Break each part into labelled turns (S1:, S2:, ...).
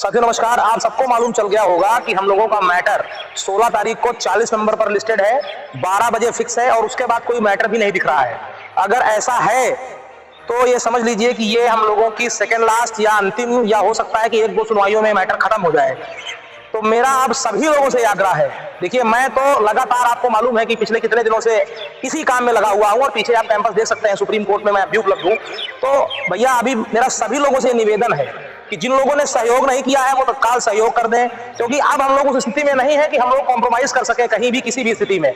S1: साथियों नमस्कार। आप सबको मालूम चल गया होगा कि हम लोगों का मैटर 16 तारीख को 40 नंबर पर लिस्टेड है, 12 बजे फिक्स है और उसके बाद कोई मैटर भी नहीं दिख रहा है। अगर ऐसा है तो ये समझ लीजिए कि ये हम लोगों की सेकेंड लास्ट या अंतिम, या हो सकता है कि एक दो सुनवाइयों में मैटर खत्म हो जाए। तो मेरा आप सभी लोगों से आग्रह है, देखिए मैं तो लगातार, आपको मालूम है कि पिछले कितने दिनों से इसी काम में लगा हुआ हूं और पीछे आप कैंपस देख सकते हैं, सुप्रीम कोर्ट में मैं भी उपलब्ध हूं। तो भैया अभी मेरा सभी लोगों से निवेदन है कि जिन लोगों ने सहयोग नहीं किया है वो तत्काल सहयोग कर दें, क्योंकि अब हम लोग उस स्थिति में नहीं है कि हम लोग कॉम्प्रोमाइज कर सके कहीं भी किसी भी स्थिति में।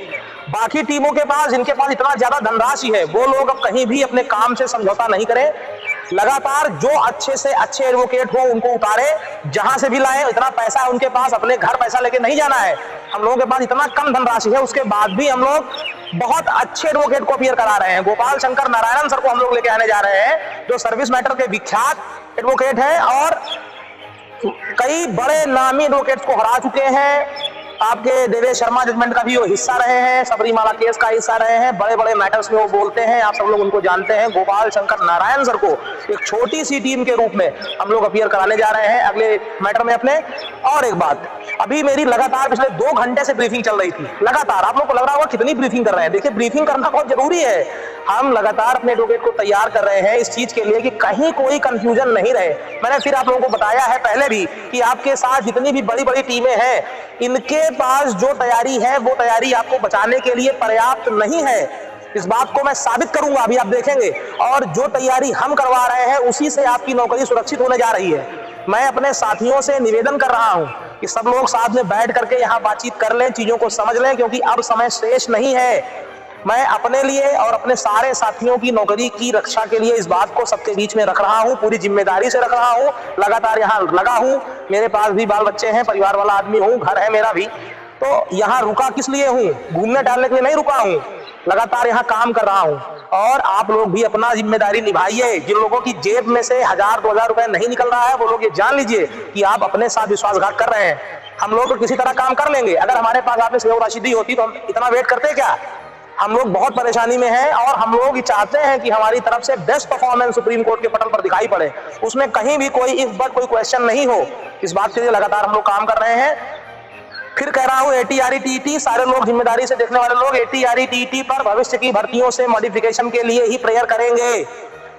S1: बाकी टीमों के पास, जिनके पास इतना ज्यादा धनराशि है, वो लोग अब कहीं भी अपने काम से समझौता नहीं करें। लगातार जो अच्छे से अच्छे एडवोकेट हो उनको उतारे, जहां से भी लाए। इतना पैसा है उनके पास, अपने घर पैसा लेके नहीं जाना है। हम लोगों के पास इतना कम धनराशि है, उसके बाद भी हम लोग बहुत अच्छे एडवोकेट को अपीयर करा रहे हैं। गोपाल शंकर नारायणन सर को हम लोग लेके आने जा रहे हैं, जो सर्विस मैटर के विख्यात एडवोकेट हैं और कई बड़े नामी एडवोकेट्स को हरा चुके हैं। आपके देवेश शर्मा जजमेंट का भी वो हिस्सा रहे हैं, सबरीमाला केस का हिस्सा रहे हैं, बड़े बड़े मैटर्स में वो बोलते हैं, आप सब लोग उनको जानते हैं। गोपाल शंकर नारायण सर को एक छोटी सी टीम के रूप में हम लोग अपीयर कराने जा रहे हैं अगले मैटर में अपने। और एक बात, अभी मेरी लगातार पिछले 2 घंटे से ब्रीफिंग चल रही थी लगातार। आप लोग को लग रहा होगा कितनी ब्रीफिंग कर रहे हैं। देखिए ब्रीफिंग करना बहुत जरूरी है। हम लगातार अपने एडवोकेट को तैयार कर रहे हैं इस चीज के लिए कि कहीं कोई कंफ्यूजन नहीं रहे। मैंने फिर आप लोगों को बताया है पहले भी कि आपके साथ जितनी भी बड़ी बड़ी टीमें हैं, इनके पास जो तैयारी है वो तैयारी आपको बचाने के लिए पर्याप्त नहीं है। इस बात को मैं साबित करूंगा, अभी आप देखेंगे। और जो तैयारी हम करवा रहे हैं उसी से आपकी नौकरी सुरक्षित होने जा रही है। मैं अपने साथियों से निवेदन कर रहा हूं कि सब लोग साथ में बैठ करके यहाँ बातचीत कर लें, चीजों को समझ लें, क्योंकि अब समय शेष नहीं है। मैं अपने लिए और अपने सारे साथियों की नौकरी की रक्षा के लिए इस बात को सबके बीच में रख रहा हूं, पूरी जिम्मेदारी से रख रहा हूं। लगातार यहाँ लगा हूं, मेरे पास भी बाल बच्चे हैं, परिवार वाला आदमी हूं, घर है मेरा भी। तो यहाँ रुका किस लिए हूँ? घूमने टहलने के लिए नहीं रुका हूँ, लगातार यहाँ काम कर रहा हूँ। और आप लोग भी अपना जिम्मेदारी निभाइए। जिन लोगों की जेब में से 1000-2000 रुपए नहीं निकल रहा है, वो लोग ये जान लीजिए कि आप अपने साथ विश्वासघात कर रहे हैं। हम लोग तो किसी तरह काम कर लेंगे। अगर हमारे पास आपने सहयोग राशि दी होती तो हम इतना वेट करते क्या? हम लोग बहुत परेशानी में हैं और हम लोग ये चाहते हैं कि हमारी तरफ से बेस्ट परफॉर्मेंस सुप्रीम कोर्ट के पटल पर दिखाई पड़े, उसमें कहीं भी कोई इफ बट कोई क्वेश्चन नहीं हो। इस बात के लिए लगातार हम लोग काम कर रहे हैं। फिर कह रहा हूं, ATRE-TET सारे लोग, जिम्मेदारी से देखने वाले लोग ATRE-TET पर भविष्य की भर्तियों से मॉडिफिकेशन के लिए ही प्रेयर करेंगे।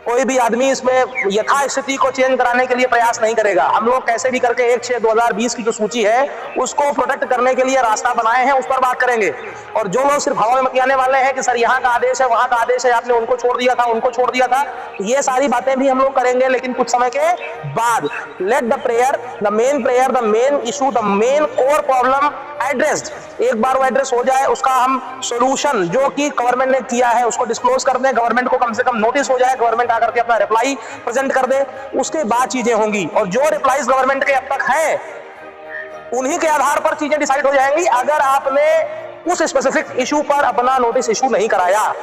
S1: कोई भी आदमी इसमें यथास्थिति को चेंज कराने के लिए प्रयास नहीं करेगा। हम लोग कैसे भी करके 1/6/2020 की जो सूची है उसको प्रोटेक्ट करने के लिए रास्ता बनाए हैं, उस पर बात करेंगे। और जो लोग सिर्फ हवा में मतियाने वाले हैं कि सर यहाँ का आदेश है, वहां का आदेश है, आपने उनको छोड़ दिया था, उनको छोड़ दिया था, ये सारी बातें भी हम लोग करेंगे, लेकिन कुछ समय के बाद। Let the prayer, the main issue, the main core problem addressed. एक बार वो एड्रेस हो जाए, उसका हम सोल्यूशन जो कि गवर्नमेंट ने किया है उसको डिस्क्लोज कर दें, गवर्नमेंट को कम से कम नोटिस हो जाए, गवर्नमेंट आकर के अपना रिप्लाई प्रेजेंट कर दे, उसके बाद चीजें होंगी। और जो रिप्लाईज गवर्नमेंट के अब तक हैं, उन्हीं के आधार पर चीजें डिसाइड हो जाएंगी। अगर आपने उस स्पेसिफिक इशू पर अपना नोटिस इशू नहीं कराया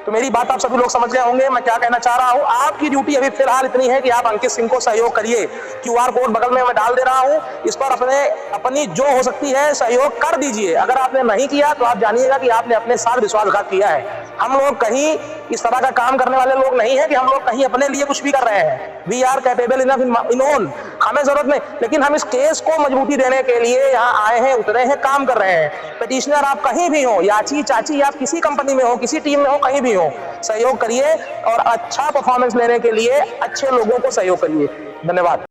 S1: तो मेरी बात आप सभी लोग समझ गए होंगे मैं क्या कहना चाह रहा हूं। आपकी ड्यूटी अभी फिलहाल इतनी है कि आप अंकित सिंह को सहयोग करिए। QR कोड बगल में मैं डाल दे रहा हूं, इस पर अपनी जो हो सकती है सहयोग कर दीजिए। अगर आपने नहीं किया तो आप जानिएगा कि आपने अपने साथ विश्वासघात किया है। हम लोग कहीं इस तरह का काम करने वाले लोग नहीं है कि हम लोग कहीं अपने लिए कुछ भी कर रहे हैं। We are capable enough in own, हमें जरूरत नहीं, लेकिन हम इस केस को मजबूती देने के लिए यहाँ आए हैं, उतरे हैं, काम कर रहे हैं। पिटिशनर आप कहीं भी हो, याची चाची आप किसी कंपनी में हो, किसी टीम में हो, कहीं भी हो, सहयोग करिए और अच्छा परफॉर्मेंस लेने के लिए अच्छे लोगों को सहयोग करिए। धन्यवाद।